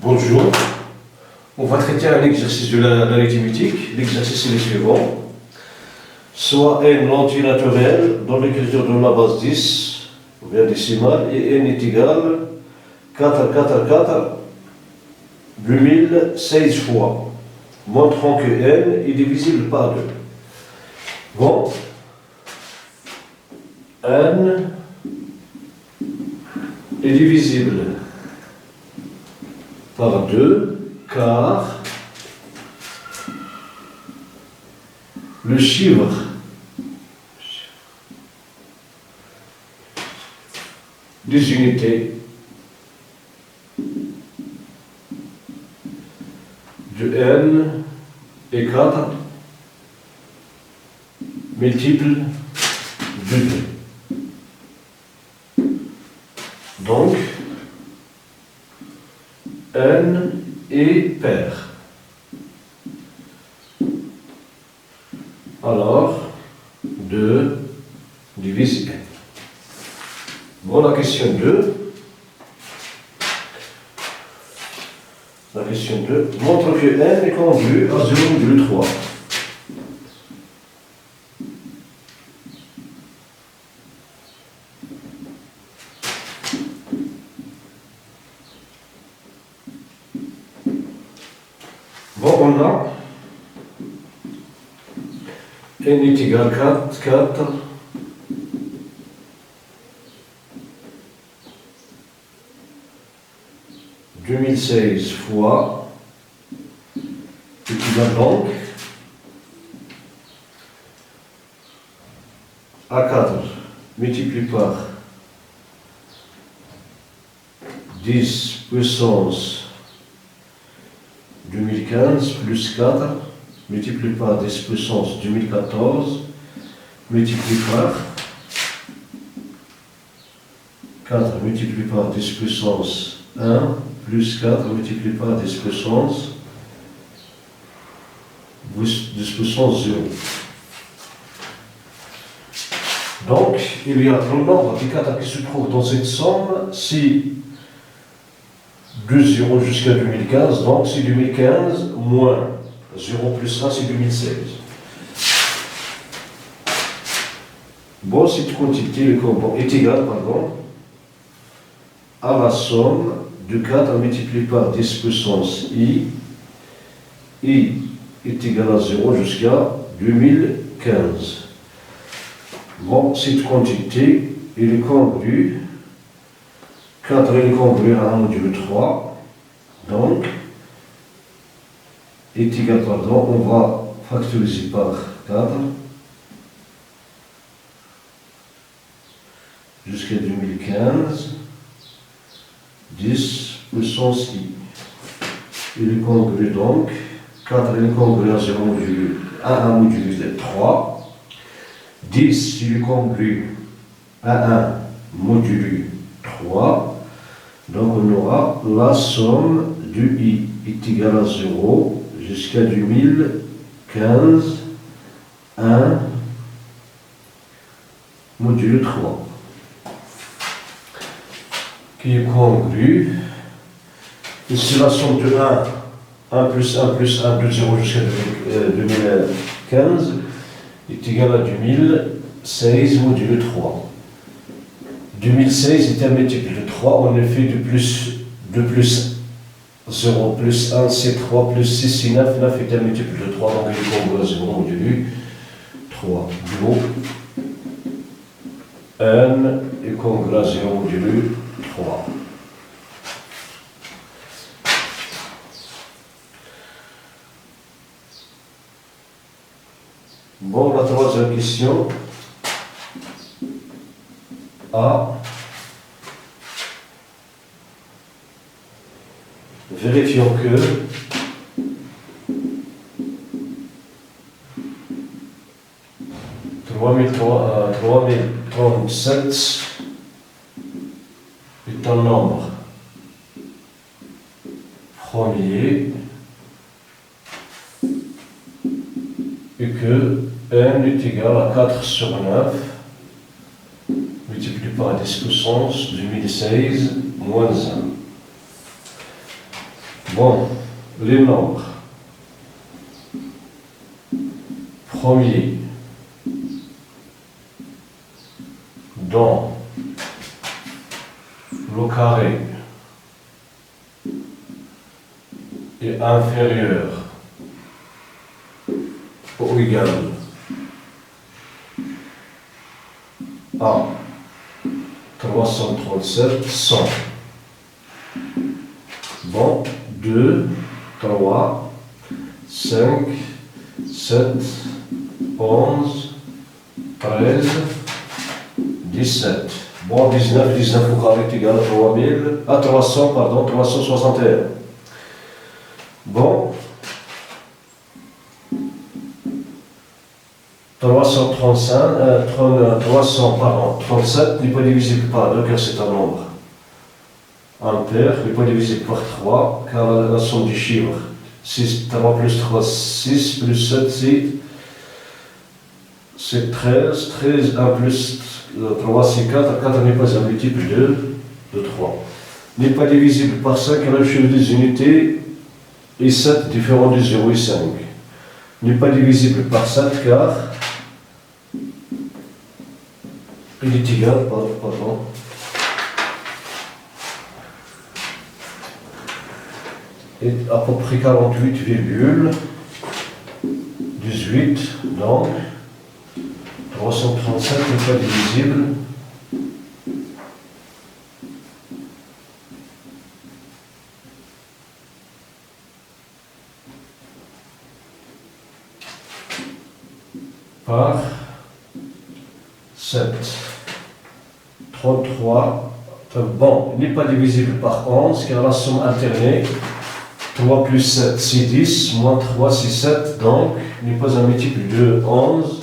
Bonjour, on va traiter un exercice de l'arithmétique. L'exercice est le suivant. Soit n l'antilatéral dans l'écriture de la base 10, ou bien décimale, et n est égal 4 2016 fois, montrant que n est divisible par 2. Bon, n est divisible par 2, car le chiffre des unités de n est 4 multiple de 2. Donc, n est pair. Alors, 2 divise n. Bon, la question 2. La question 2 montre que n est congru à 0,3. Bon, on a n est égal à 4 2016 fois est égal donc à 4 multiplié par 10 puissance 2015 plus 4 multiplié par 10 puissance 2014 multiplié par 4 multiplié par 10 puissance 1 plus 4 multiplié par 10 puissance 0. Donc, il y a le nombre de 4 qui se trouve dans cette somme, si 2 0 jusqu'à 2015, donc c'est 2015 moins 0 plus 1, c'est 2016. Bon, cette quantité est égale, à la somme de 4 multiplié par 10 puissance i est égal à 0 jusqu'à 2015. Bon, cette quantité, elle est congrue, 4 est congrue à 1 module 3, donc, est égal, on va factoriser par 4 jusqu'à 2015, 10 puissance i. Il est congru donc, 4 est congru à 0 module, à 1 module 3, 10 il est congru à 1 module 3, donc on aura la somme du i est égal à 0 jusqu'à 2015, 1 module 3. Qui est congru. Ici la somme de 1 plus 1 plus 1 de 0 jusqu'à 2015 est égale à 2016 module 3. 2016 est un multiple de 3, en effet de plus 0 plus 1 c'est 3 plus 6 c'est 9, 9 est un multiple de 3, donc il est congru à 0 module 3. Du haut, n est congru à 0 module 3. Bon, la troisième question. A. Vérifions que trois mille trente-sept est un nombre premier et que n est égal à 4 sur 9 multiplié par 10 puissance 2016 moins 1. Bon, les nombres. Premier, dans le carré est inférieur ou égal à 337, 100. Bon, 2, 3, 5, 7, 11, 13, 17. Bon, 19 au carré est égal à 361. Bon, 337 n'est pas divisible par 2 car c'est un nombre impair, n'est pas divisible par 3 car la somme du chiffre 6, 3 plus 3, 6 plus 7, c'est 13, 13, 1 plus 3, c'est 4, 4 n'est pas un multiple de 3. N'est pas divisible par 5 car le chiffre des unités est 7 différent de 0 et 5. N'est pas divisible par 7 car il est égal, pardon, est à peu près 48,18, donc 337 n'est pas divisible par 7. 33, bon, n'est pas divisible par 11 car la somme alternée 3 plus 7 c'est 10, moins 3 c'est 7, donc n'est pas un multiple de 11.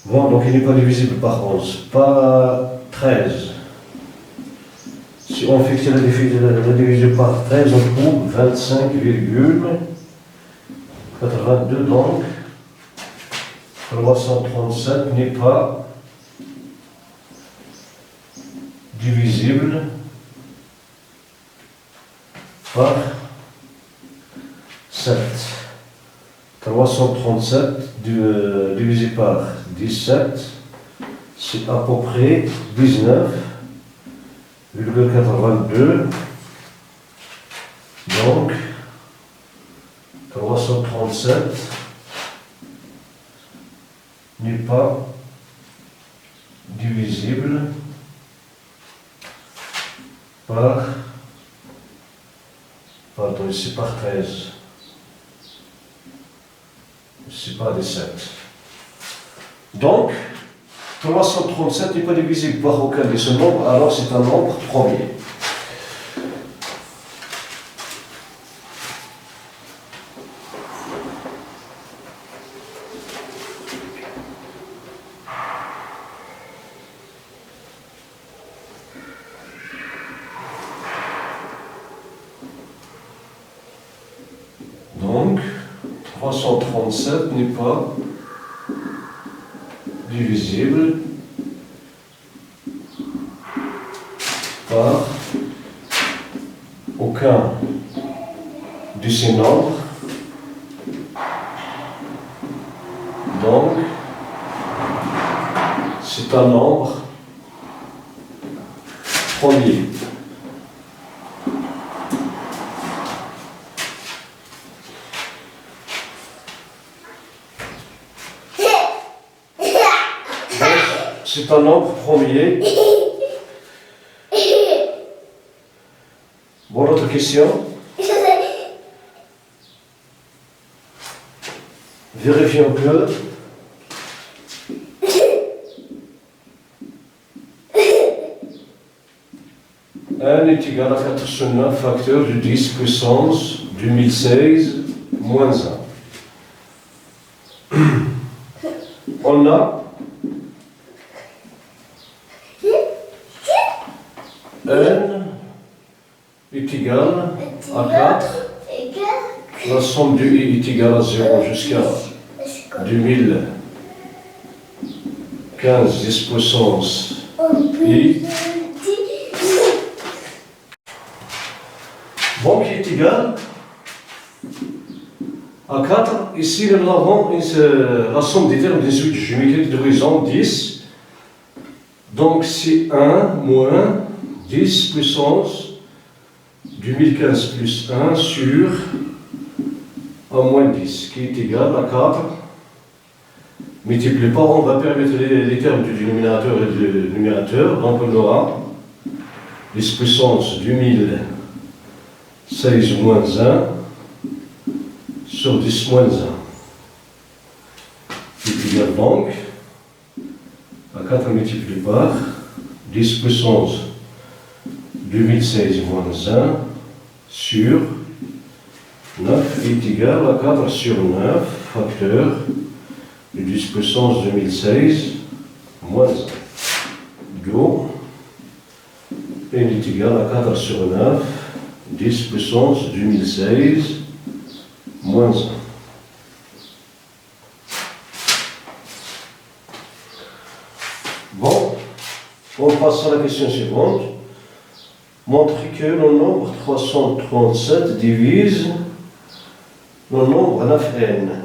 Bon, donc il n'est pas divisible par 11. Par 13. Si on fixe la division par 13, on trouve 25,82, donc 337 n'est pas divisible par 7. 337 divisé par 17, c'est à peu près 19,82. Donc 337 n'est pas divisible par, pardon, ici par 13. C'est pas 17. Donc, 337 n'est pas divisible par aucun de ces nombres, alors c'est un nombre premier. Donc, 337 n'est pas divisible par aucun de ces nombres. Donc, c'est un nombre premier. C'est un nombre premier. Bon, autre question. Vérifions que n est égal à 4 sur 9 facteur de 10 puissance 2016 moins 1. On a n est égal à 4. La somme de i est égale à 0 jusqu'à 2015 10 puissance i. Bon, qui est égal à 4, ici nous avons la somme des termes des suites géométriques d'horizon 10. Donc c'est 1 moins 10 plus 11 du 1015 plus 1 sur 1 moins 10 qui est égal à 4. Multiplié par, on va permettre les termes du dénominateur et du numérateur. Donc on aura 10 plus 11 du 1016 moins 1 sur 10 moins 1. Qui est égal donc à 4 multiplié par 10 plus 11 du 1016 moins 1 sur 9 est égal à 4 sur 9 facteur du 10 plus 11 2016 moins 1. Go. N est égal à 4 sur 9, 10 plus 11 2016 moins 1. Bon, on passe à la question suivante. Montrez que le nombre 337 divise le nombre 9n.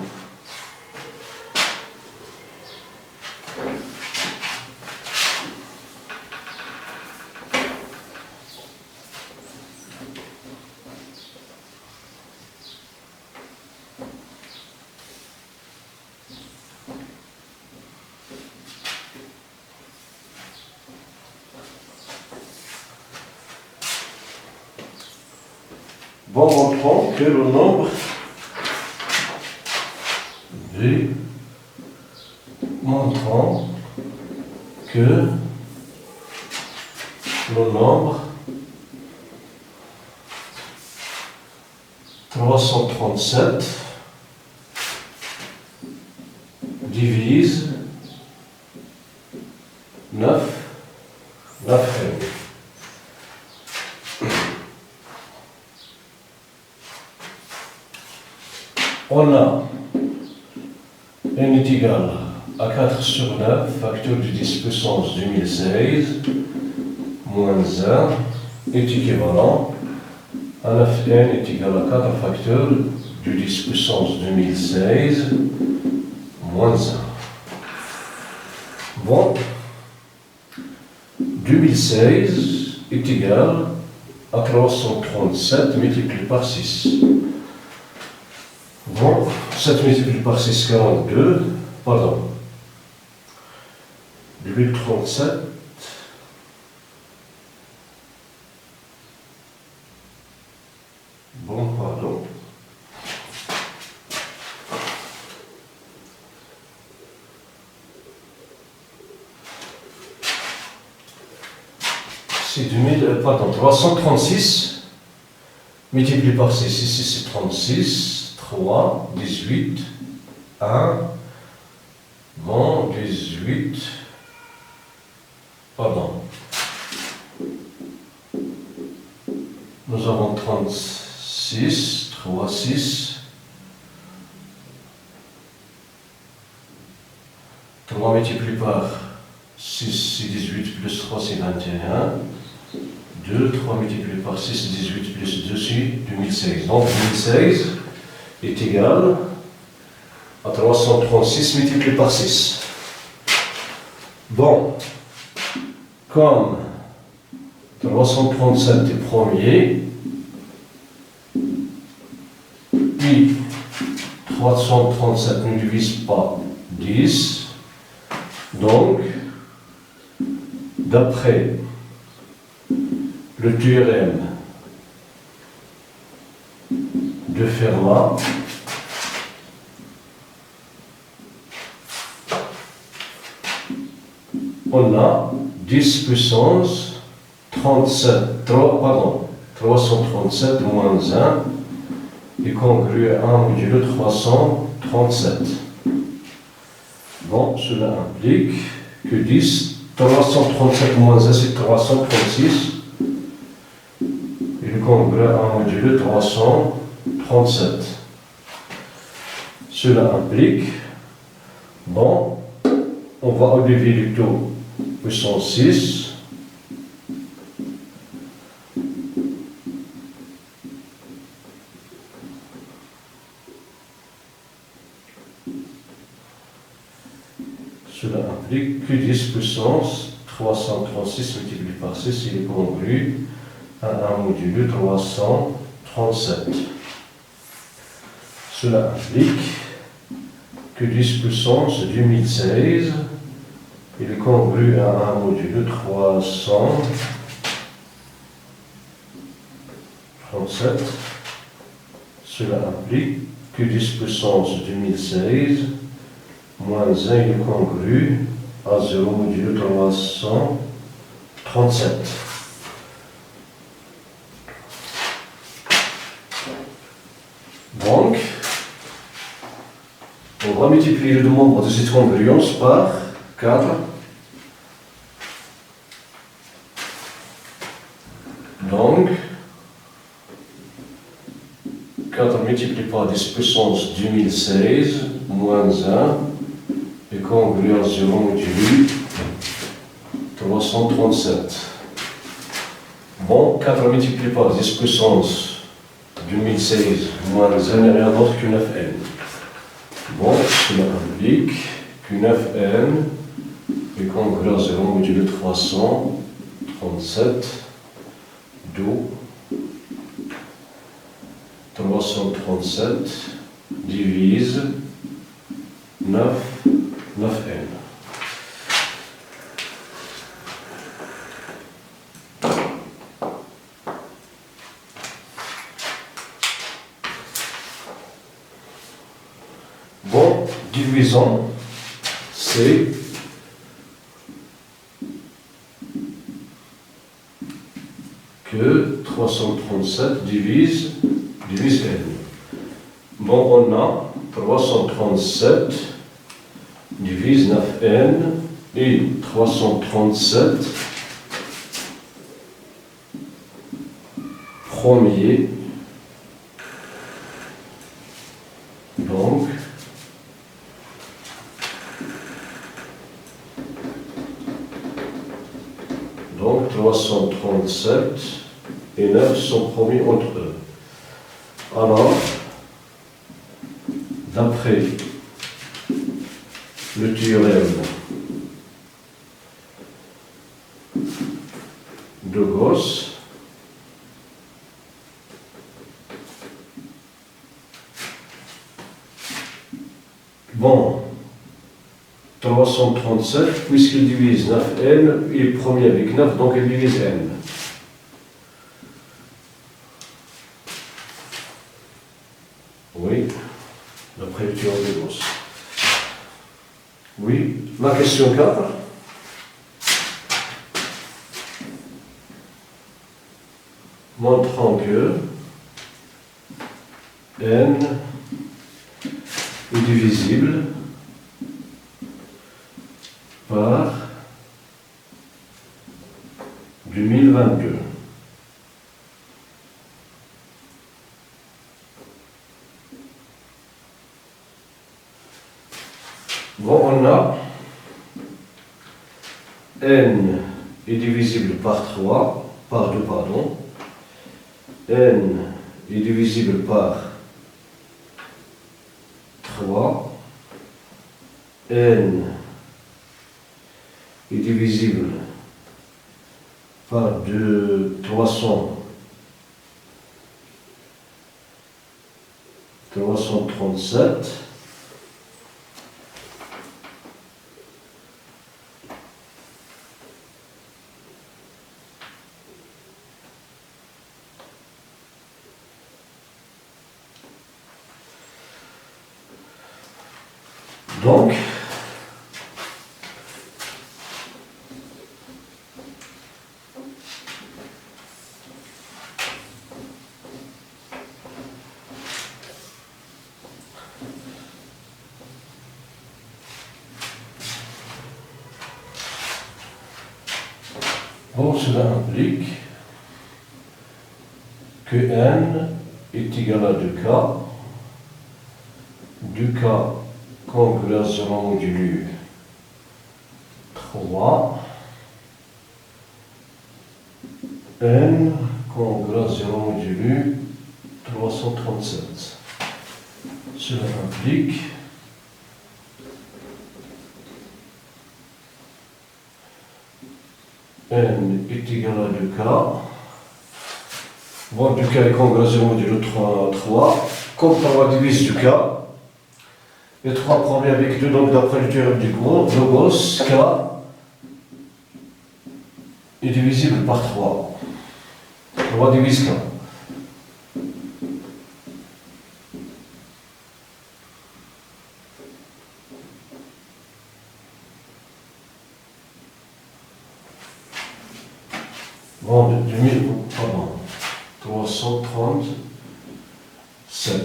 Bon, montrons que le nombre V, montrons que le nombre 337 divise 9 9. On a n est égal à 4 sur 9, facteur du 10 puissance 2016, moins 1, est équivalent à 9n est égal à 4 facteur du 10 puissance 2016, moins 1. Bon, 2016 est égal à 337 multiplié par 6. Bon, 7 multiplié par 6, 42, pardon, 2037, bon, pardon, c'est 336 multiplié par 6, ici c'est 36, 3, 18, 1, bon, 18, pardon. Nous avons 36, 3, 6, 3 multiplié par 6, c'est 18, plus 3, c'est 21, 2, 3 multiplié par 6, c'est 18, plus 2, c'est 2016. Donc 2016 est égal à 336 multiplié par 6. Bon, comme 337 est premier, puis 337 ne divise pas 10, donc, d'après le théorème de Fermat, on a 10 puissance 337 moins 1 est congru à 1 modulo 337. Bon, cela implique que 337 moins 1 c'est 336 et le congru à 1 modulo 337. Cela implique, bon, on va enlever le taux puissance 6. Cela implique que 10 puissance 336 multiplié par 6, il est congru à 1 modulo 337. Cela implique que 10 puissance 2016, il est congru à 1 modulo 337. Cela implique que 10 puissance 2016 moins 1 il est congru à 0 modulo 337. Donc, on va multiplier le nombre de cette congruence par 4. Donc, 4 multiplié par 10 puissance 2016 moins 1 est congru à 0 modulo 337. Bon, 4 multiplié par 10 puissance 2016 moins 1 n'est rien d'autre que 9n. Bon, cela implique que 9n est congru à 0 modulo 337, d'où 337 divise 9n. Bon, divisons, c'est que 337 divise n. Bon, on a 337 divise 9n et 337 premier. Donc 337 et 9 sont promis entre eux. Alors, d'après le théorème de Gauss, bon, 337, puisqu'il divise 9n, il est premier avec 9, donc il divise n. Oui, d'après le théorème de Gauss. Oui, la question 4. Montrant que n est divisible par 2022. Bon, on a n est divisible par 3, par 2, pardon. N est divisible par 3. N est divisible par 337. Donc, cela implique que n est égal à 2k, 2k congru à 0 modulo 3, n congru à 0 modulo 337. Cela implique n est égal à 2k. Bon, 2k est congruent à 0 modulo 3, 3. Comme par la divise du k, et 3 prend bien avec 2, donc d'après le théorème de Gauss, k est divisible par 3. 3 divise k. Bon, 337.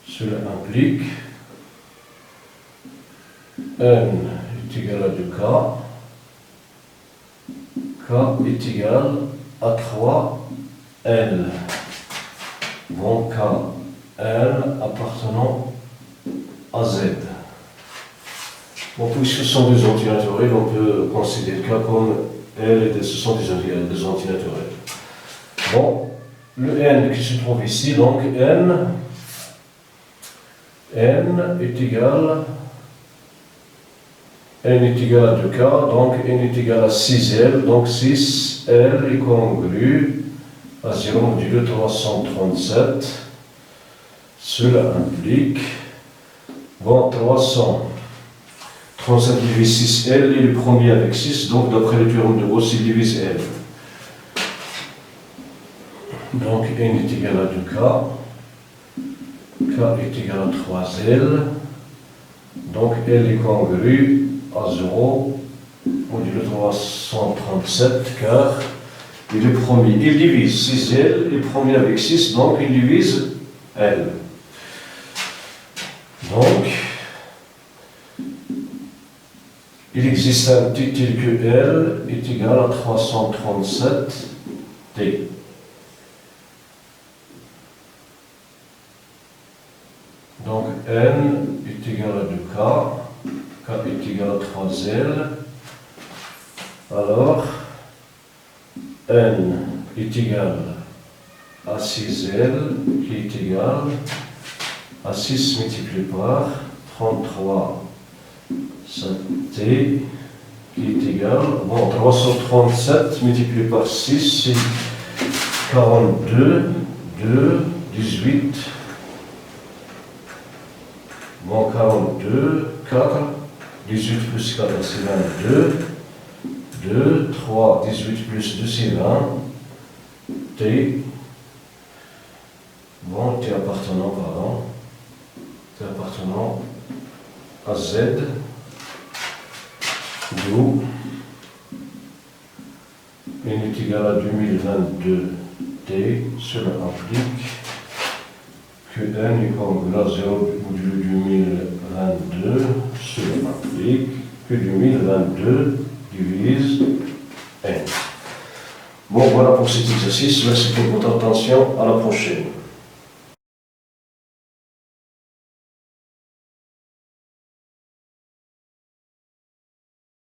Cela implique n est égal à 2k, k est égal à 3l. Bon, k, l appartenant à z. Bon, puisque ce sont des entiers naturels, on peut considérer k comme L et ce sont des entiers naturels. Bon, le n qui se trouve ici, donc n est égal à 2k, donc n est égal à 6l, donc 6l est congru à 0 modulo 337. Cela implique, bon, 337 divise 6l est le premier avec 6, donc d'après le théorème de Gauss, il divise l. Donc n est égal à 2k, k est égal à 3l, donc l est congru à 0 modulo 337, car il est premier. Il divise 6l, il est premier avec 6, donc il divise l. Donc, il existe un t tel que L est égal à 337 t. Donc n est égal à 2k, k est égal à 3l. Alors, n est égal à 6l, qui est égal à 6 multiplié par 33. T qui est égal, bon, 337 multiplié par 6, c'est 42, 2, 18, bon, 42, 4, 18 plus 4, c'est 22, 2, 3, 18 plus 2, c'est 20, T, bon, T appartenant à Z, d'où n est égal à 2022 t, cela implique que n est congru à 0 modulo 2022, cela implique que 2022 divise n. Bon, voilà pour cet exercice, merci pour votre attention, à la prochaine.